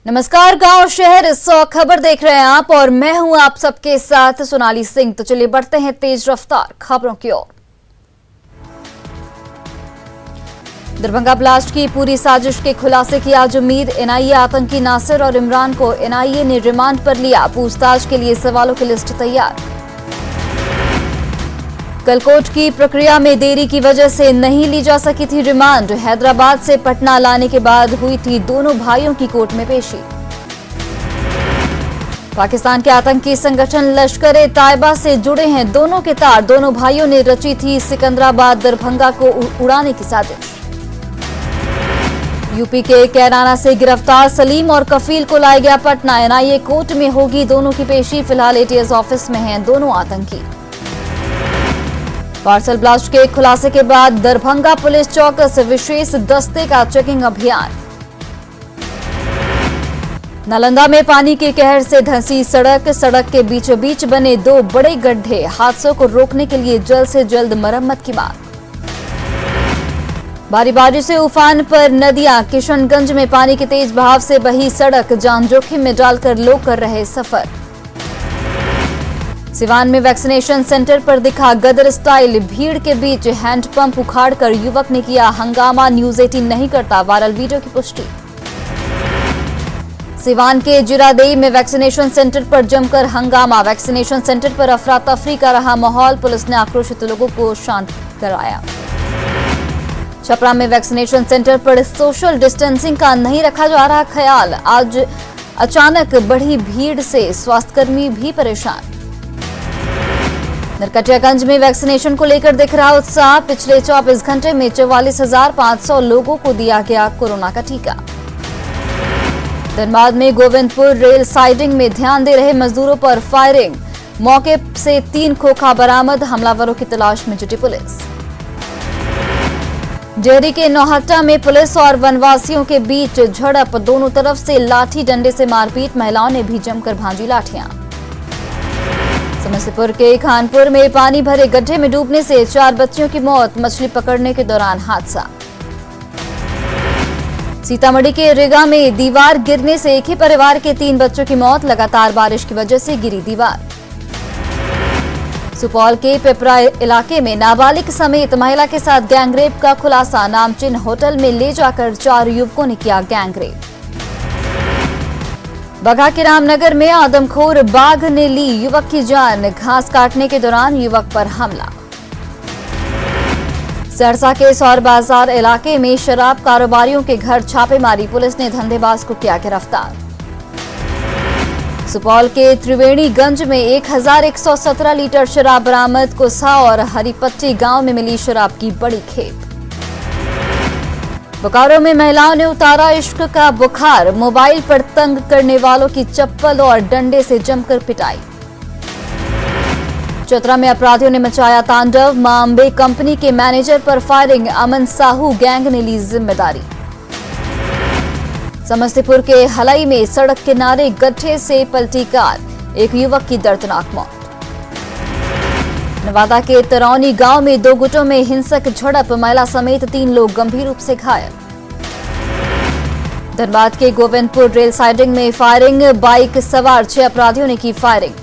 नमस्कार, गांव शहर इस खबर देख रहे हैं आप और मैं हूं आप सबके साथ सोनाली सिंह। तो चलिए बढ़ते हैं तेज रफ्तार खबरों की ओर। दरभंगा ब्लास्ट की पूरी साजिश के खुलासे की आज उम्मीद। एनआईए आतंकी नासिर और इमरान को एनआईए ने रिमांड पर लिया। पूछताछ के लिए सवालों की लिस्ट तैयार। कलकोट की प्रक्रिया में देरी की वजह से नहीं ली जा सकी थी रिमांड। हैदराबाद से पटना लाने के बाद हुई थी दोनों भाइयों की कोर्ट में पेशी। पाकिस्तान के आतंकी संगठन लश्कर-ए-तैयबा से जुड़े हैं दोनों के तार। दोनों भाइयों ने रची थी सिकंदराबाद दरभंगा को उड़ाने की साजिश। यूपी के कैराना से गिरफ्तार सलीम और कफील को लाया गया पटना। एनआईए कोर्ट में होगी दोनों की पेशी। फिलहाल एटीएस ऑफिस में हैं दोनों आतंकी। पार्सल ब्लास्ट के खुलासे के बाद दरभंगा पुलिस चौकस, विशेष दस्ते का चेकिंग अभियान। नालंदा में पानी के कहर से धंसी सड़क के बीचों बीच बने दो बड़े गड्ढे। हादसों को रोकने के लिए जल्द से जल्द मरम्मत की मांग। भारी बारिश से उफान पर नदियां। किशनगंज में पानी के तेज बहाव से बही सड़क, जान जोखिम में डालकर लोग कर रहे सफर। सिवान में वैक्सीनेशन सेंटर पर दिखा गदर स्टाइल। भीड़ के बीच हैंडपंप उखाड़कर युवक ने किया हंगामा। न्यूज 18 नहीं करता, वायरल वीडियो की पुष्टि। सिवान के जिरादेई में वैक्सीनेशन सेंटर पर जमकर हंगामा। वैक्सीनेशन सेंटर पर अफरा तफरी का रहा माहौल। पुलिस ने आक्रोशित लोगों को शांत कराया। छपरा में वैक्सीनेशन सेंटर पर सोशल डिस्टेंसिंग का नहीं रखा जा रहा ख्याल। आज अचानक बढ़ी भीड़ से स्वास्थ्यकर्मी भी परेशान। नरकटियागंज में वैक्सीनेशन को लेकर दिख रहा उत्साह। पिछले 24 घंटे में 44,500 लोगों को दिया गया कोरोना का टीका। धनबाद में गोविंदपुर रेल साइडिंग में ध्यान दे रहे मजदूरों पर फायरिंग। मौके से 3 खोखा बरामद। हमलावरों की तलाश में जुटी पुलिस। डेहरी के नौहट्टा में पुलिस और वनवासियों के बीच झड़प। दोनों तरफ से लाठी डंडे से मारपीट। महिलाओं ने भी जमकर भांजी लाठियां। समस्तीपुर के खानपुर में पानी भरे गड्ढे में डूबने से 4 बच्चियों की मौत। मछली पकड़ने के दौरान हादसा। सीतामढ़ी के रिगा में दीवार गिरने से एक ही परिवार के 3 बच्चों की मौत। लगातार बारिश की वजह से गिरी दीवार। सुपौल के पिपरा इलाके में नाबालिग समेत महिला के साथ गैंगरेप का खुलासा। नामचीन होटल में ले जाकर 4 युवकों ने किया गैंगरेप। बघा के रामनगर में आदमखोर बाघ ने ली युवक की जान। घास काटने के दौरान युवक पर हमला। सहरसा के सौर बाजार इलाके में शराब कारोबारियों के घर छापेमारी। पुलिस ने धंधेबाज को किया गिरफ्तार। सुपौल के त्रिवेणीगंज में 1117 लीटर शराब बरामद। कुसा और हरिपट्टी गांव में मिली शराब की बड़ी खेप। बोकारो में महिलाओं ने उतारा इश्क का बुखार। मोबाइल पर तंग करने वालों की चप्पल और डंडे से जमकर पिटाई। चतरा में अपराधियों ने मचाया तांडव। मां अंबे कंपनी के मैनेजर पर फायरिंग। अमन साहू गैंग ने ली जिम्मेदारी। समस्तीपुर के हलई में सड़क किनारे गड्ढे से पलटी कार। एक युवक की दर्दनाक मौत। नवादा के तरौनी गांव में 2 गुटों में हिंसक झड़प। महिला समेत 3 लोग गंभीर रूप से घायल। धनबाद के गोविंदपुर रेल साइडिंग में फायरिंग। बाइक सवार 6 अपराधियों ने की फायरिंग।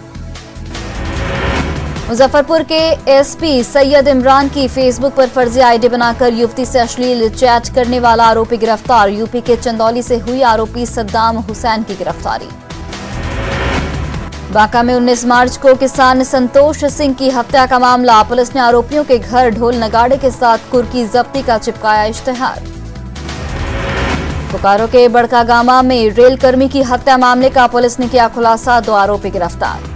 मुजफ्फरपुर के एसपी सैयद इमरान की फेसबुक पर फर्जी आईडी बनाकर युवती से अश्लील चैट करने वाला आरोपी गिरफ्तार। यूपी के चंदौली से हुई आरोपी सद्दाम हुसैन की गिरफ्तारी। बांका में 19 मार्च को किसान संतोष सिंह की हत्या का मामला। पुलिस ने आरोपियों के घर ढोल नगाड़े के साथ कुर्की जब्ती का चिपकाया इश्तेहार। बोकारो के बड़कागामा में रेलकर्मी की हत्या मामले का पुलिस ने किया खुलासा। 2 आरोपी गिरफ्तार।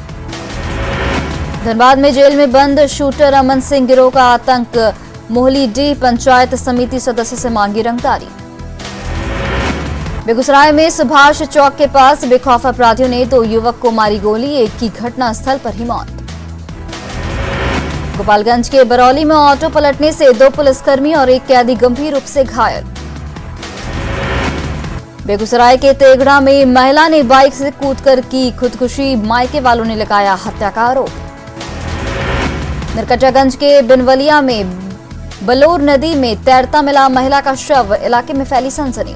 धनबाद में जेल में बंद शूटर अमन सिंह गिरोह का आतंक। मोहली डी पंचायत समिति सदस्य से मांगी रंगदारी। बेगूसराय में सुभाष चौक के पास बेखौफ अपराधियों ने 2 युवक को मारी गोली। एक की घटना स्थल पर ही मौत। गोपालगंज के बरौली में ऑटो पलटने से 2 पुलिसकर्मी और एक कैदी गंभीर रूप से घायल। बेगूसराय के तेघड़ा में महिला ने बाइक से कूदकर की खुदकुशी। मायके वालों ने लगाया हत्या का आरोप। नरकटियागंज के बिनवलिया में बलोर नदी में तैरता मिला महिला का शव। इलाके में फैली सनसनी।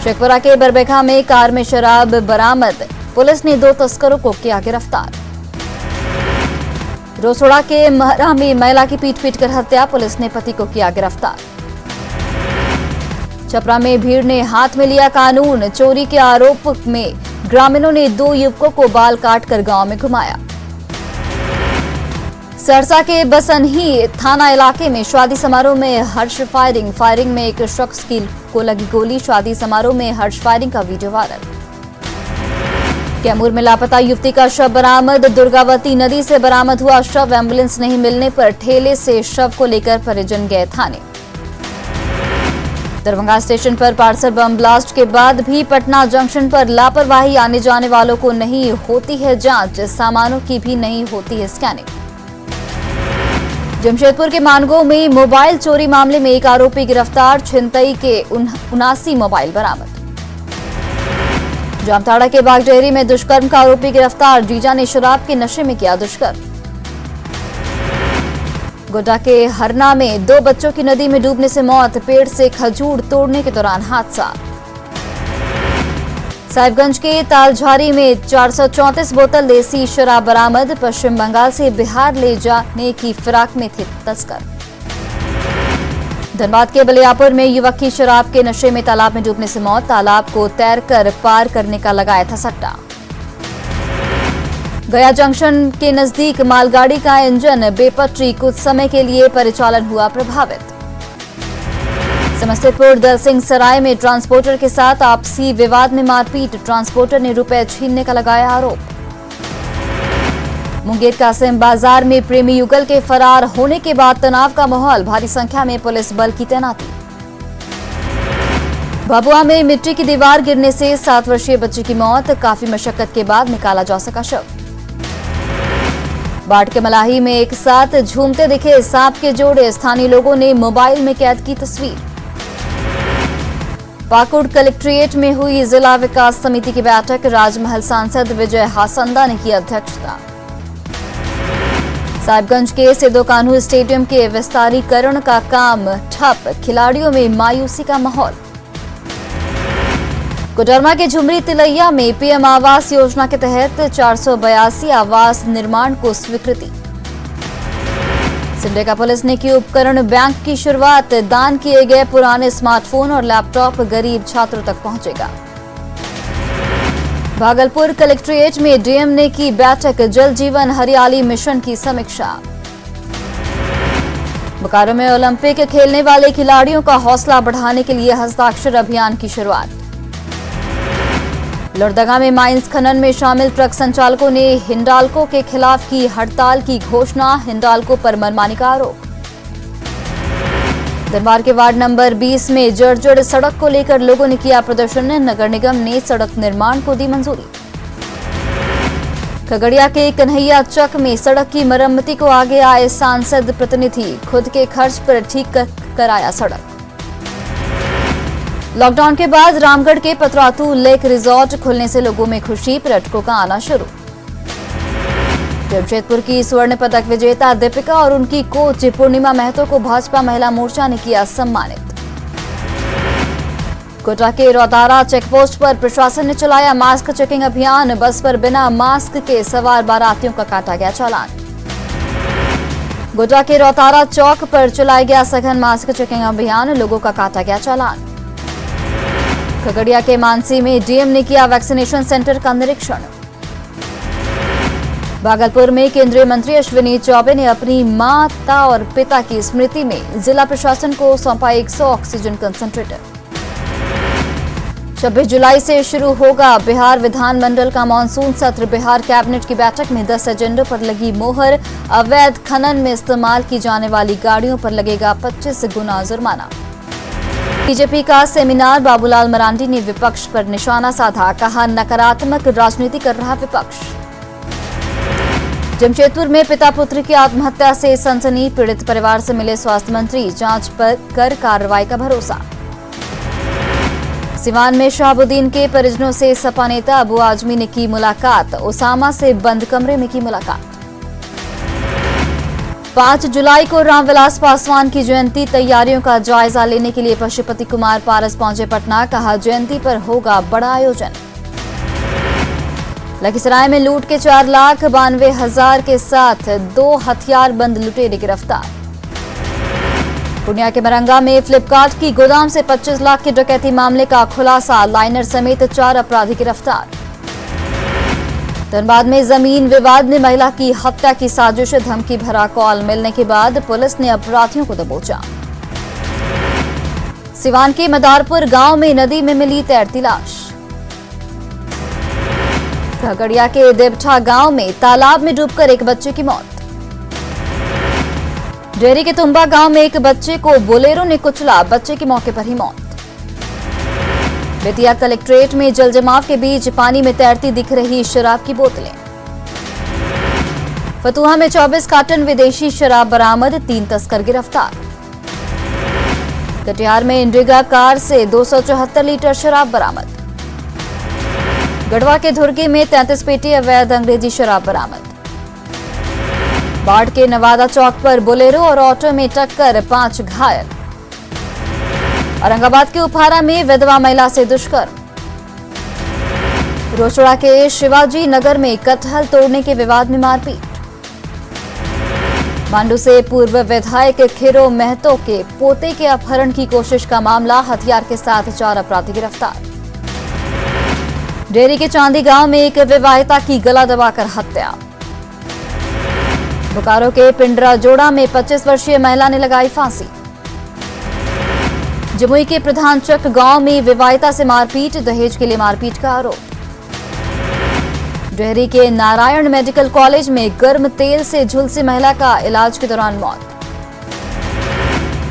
शेखपुरा के बरबेखा में कार में शराब बरामद, पुलिस ने 2 तस्करों को किया गिरफ्तार। रोसड़ा के महरा में महिला की पीट कर हत्या, पुलिस ने पति को किया गिरफ्तार। छपरा में भीड़ ने हाथ में लिया कानून, चोरी के आरोप में ग्रामीणों ने 2 युवकों को बाल काटकर गांव में घुमाया। सरसा के बसनही थाना इलाके में शादी समारोह में हर्ष फायरिंग में एक शख्स को लगी गोली, शादी समारोह में हर्ष फायरिंग का वीडियो वायरल। कैमूर में लापता युवती का शव बरामद, दुर्गावती नदी से बरामद हुआ शव, एम्बुलेंस नहीं मिलने पर ठेले से शव को लेकर परिजन गए थाने। दरभंगा स्टेशन पर पार्सल बम ब्लास्ट के बाद भी पटना जंक्शन पर लापरवाही, आने जाने वालों को नहीं होती है जांच, सामानों की भी नहीं होती है स्कैनिंग। जमशेदपुर के मानगो में मोबाइल चोरी मामले में एक आरोपी गिरफ्तार, छिनतई के 79 मोबाइल बरामद। जामताड़ा के बागडेहरी में दुष्कर्म का आरोपी गिरफ्तार, जीजा ने शराब के नशे में किया दुष्कर्म। गोड्डा के हरना में 2 बच्चों की नदी में डूबने से मौत, पेड़ से खजूर तोड़ने के दौरान हादसा। साहिबगंज के तालझारी में 434 बोतल देसी शराब बरामद, पश्चिम बंगाल से बिहार ले जाने की फिराक में थे तस्कर। धनबाद के बलियापुर में युवक की शराब के नशे में तालाब में डूबने से मौत, तालाब को तैरकर पार करने का लगाया था सट्टा। गया जंक्शन के नजदीक मालगाड़ी का इंजन बेपटरी, कुछ समय के लिए परिचालन हुआ प्रभावित। समस्तीपुर दलसिंह सराय में ट्रांसपोर्टर के साथ आपसी विवाद में मारपीट, ट्रांसपोर्टर ने रुपए छीनने का लगाया आरोप। मुंगेर कासिम बाजार में प्रेमी युगल के फरार होने के बाद तनाव का माहौल, भारी संख्या में पुलिस बल की तैनाती। भभुआ में मिट्टी की दीवार गिरने से 7 वर्षीय बच्चे की मौत, काफी मशक्कत के बाद निकाला जा सका शव। बाढ़ के मलाही में एक साथ झूमते दिखे सांप के जोड़े, स्थानीय लोगों ने मोबाइल में कैद की तस्वीर। पाकुड़ कलेक्ट्रेट में हुई जिला विकास समिति की बैठक, राजमहल सांसद विजय हासंदा ने की अध्यक्षता। साहिबगंज के सिद्धो कान्हू स्टेडियम के विस्तारीकरण का काम ठप, खिलाड़ियों में मायूसी का माहौल। कोडरमा के झुमरी तिलैया में पीएम आवास योजना के तहत 482 आवास निर्माण को स्वीकृति। सिमडेगा पुलिस ने की उपकरण बैंक की शुरुआत, दान किए गए पुराने स्मार्टफोन और लैपटॉप गरीब छात्रों तक पहुंचेगा। भागलपुर कलेक्ट्रेट में डीएम ने की बैठक, जल जीवन हरियाली मिशन की समीक्षा। बोकारो में ओलंपिक खेलने वाले खिलाड़ियों का हौसला बढ़ाने के लिए हस्ताक्षर अभियान की शुरुआत। लोहरदगा में माइंस खनन में शामिल ट्रक संचालकों ने हिंडाल्को के खिलाफ की हड़ताल की घोषणा, हिंडाल्को पर मनमानी का आरोप। धनबाद के वार्ड नंबर 20 में जर्जर सड़क को लेकर लोगों ने किया प्रदर्शन, नगर निगम ने सड़क निर्माण को दी मंजूरी। खगड़िया के कन्हैया चक में सड़क की मरम्मती को आगे आए सांसद प्रतिनिधि, खुद के खर्च पर ठीक कराया सड़क। लॉकडाउन के बाद रामगढ़ के पतरातू लेक रिजॉर्ट खुलने से लोगों में खुशी, पर्यटकों का आना शुरू। जमशेदपुर की स्वर्ण पदक विजेता दीपिका और उनकी कोच पूर्णिमा महतो को भाजपा महिला मोर्चा ने किया सम्मानित। कोटा के रौतारा चेकपोस्ट पर प्रशासन ने चलाया मास्क चेकिंग अभियान, बस पर बिना मास्क के सवार बारातियों का काटा गया चालान। गोड्डा के रौतारा चौक पर चलाया गया सघन मास्क चेकिंग अभियान, लोगों का काटा गया चालान। खगड़िया के मानसी में डीएम ने किया वैक्सीनेशन सेंटर का निरीक्षण। भागलपुर में केंद्रीय मंत्री अश्विनी चौबे ने अपनी माता और पिता की स्मृति में जिला प्रशासन को सौंपा 100 ऑक्सीजन कंसंट्रेटर। 26 जुलाई से शुरू होगा बिहार विधानमंडल का मानसून सत्र, बिहार कैबिनेट की बैठक में 10 एजेंडों पर लगी मोहर, अवैध खनन में इस्तेमाल की जाने वाली गाड़ियों पर लगेगा 25 गुना जुर्माना। बीजेपी का सेमिनार, बाबूलाल मरांडी ने विपक्ष पर निशाना साधा, कहा नकारात्मक राजनीति कर रहा विपक्ष। जमशेदपुर में पिता पुत्र की आत्महत्या से सनसनी, पीड़ित परिवार से मिले स्वास्थ्य मंत्री, जांच पर कर कार्रवाई का भरोसा। सिवान में शहाबुद्दीन के परिजनों से सपा नेता अबू आजमी ने की मुलाकात, ओसामा से बंद कमरे में की मुलाकात। 5 जुलाई को रामविलास पासवान की जयंती तैयारियों का जायजा लेने के लिए पशुपति कुमार पारस पहुंचे पटना। कहा, जयंती पर होगा बड़ा आयोजन। लखीसराय में लूट के 4,92,000 के साथ 2 हथियारबंद लुटेरे गिरफ्तार। पूर्णिया के मरंगा में फ्लिपकार्ट की गोदाम से 25 लाख की डकैती मामले का खुलासा। लाइनर समेत 4 अपराधी गिरफ्तार। धनबाद में जमीन विवाद में महिला की हत्या की साजिश। धमकी भरा कॉल मिलने के बाद पुलिस ने अपराधियों को दबोचा। सिवान के मदारपुर गांव में नदी में मिली तैरती लाश। खगड़िया के देवठा गांव में तालाब में डूबकर एक बच्चे की मौत। डेहरी के तुम्बा गांव में एक बच्चे को बोलेरो ने कुचला। बच्चे की मौके पर ही मौत। बेतिया कलेक्ट्रेट में जल जमाव के बीच पानी में तैरती दिख रही शराब की बोतलें। फतुहा में 24 कार्टन विदेशी शराब बरामद। 3 तस्कर गिरफ्तार। कटिहार में इंडिगा कार से 274 लीटर शराब बरामद। गढ़वा के धुर्गी में 33 पेटी अवैध अंग्रेजी शराब बरामद। बाढ़ के नवादा चौक पर बोलेरो और ऑटो में टक्कर, 5 घायल। औरंगाबाद के उपहारा में विधवा महिला से दुष्कर्म। रोसड़ा के शिवाजी नगर में कटहल तोड़ने के विवाद में मारपीट। मांडू से पूर्व विधायक खीरो महतो के पोते के अपहरण की कोशिश का मामला। हथियार के साथ 4 अपराधी गिरफ्तार। डेहरी के चांदी गांव में एक विवाहिता की गला दबाकर हत्या। बोकारो के पिंडरा जोड़ा में 25 वर्षीय महिला ने लगाई फांसी। जमुई के प्रधानचक गांव में विवाहिता से मारपीट। दहेज के लिए मारपीट का आरोप। डेहरी के नारायण मेडिकल कॉलेज में गर्म तेल से झुलसी महिला का इलाज के दौरान मौत।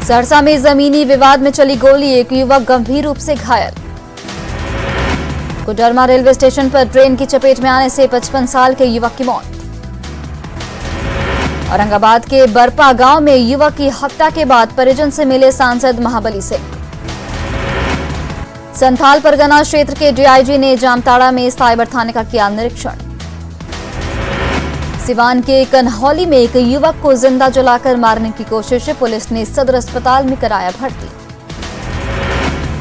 सहरसा में जमीनी विवाद में चली गोली, एक युवक गंभीर रूप से घायल। कोडरमा रेलवे स्टेशन पर ट्रेन की चपेट में आने से 55 साल के युवक की मौत। औरंगाबाद के बरपा गांव में युवक की हत्या के बाद परिजन से मिले सांसद महाबली सिंह। संथाल परगना क्षेत्र के डीआईजी ने जामताड़ा में साइबर थाने का किया निरीक्षण। सिवान के कन्हौली में एक युवक को जिंदा जलाकर मारने की कोशिश। पुलिस ने सदर अस्पताल में कराया भर्ती।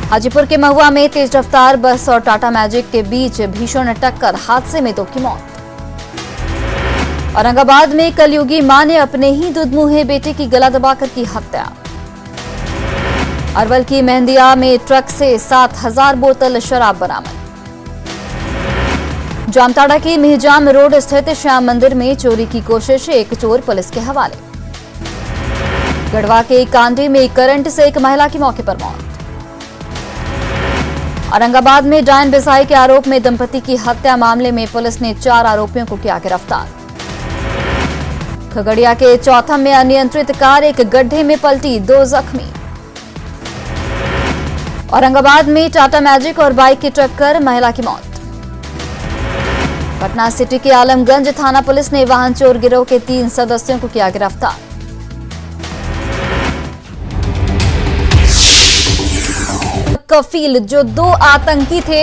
हाजीपुर के महुआ में तेज रफ्तार बस और टाटा मैजिक के बीच भीषण टक्कर, हादसे में 2 की मौत। औरंगाबाद में कलयुगी मां ने अपने ही दुधमुहे बेटे की गला दबाकर की हत्या। अरवल की मेहंदिया में ट्रक से 7,000 बोतल शराब बरामद। जामताड़ा की मिहिजाम रोड स्थित श्याम मंदिर में चोरी की कोशिश, एक चोर पुलिस के हवाले। गढ़वा के कांडी में करंट से एक महिला की मौके पर मौत। औरंगाबाद में डायन बिसाई के आरोप में दंपति की हत्या मामले में पुलिस ने 4 आरोपियों को किया गिरफ्तार। खगड़िया के चौथम में अनियंत्रित कार एक गड्ढे में पलटी, 2 जख्मी। औरंगाबाद में टाटा मैजिक और बाइक की टक्कर, महिला की मौत। पटना सिटी के आलमगंज थाना पुलिस ने वाहन चोर गिरोह के 3 सदस्यों को किया गिरफ्तार। कफील जो 2 आतंकी थे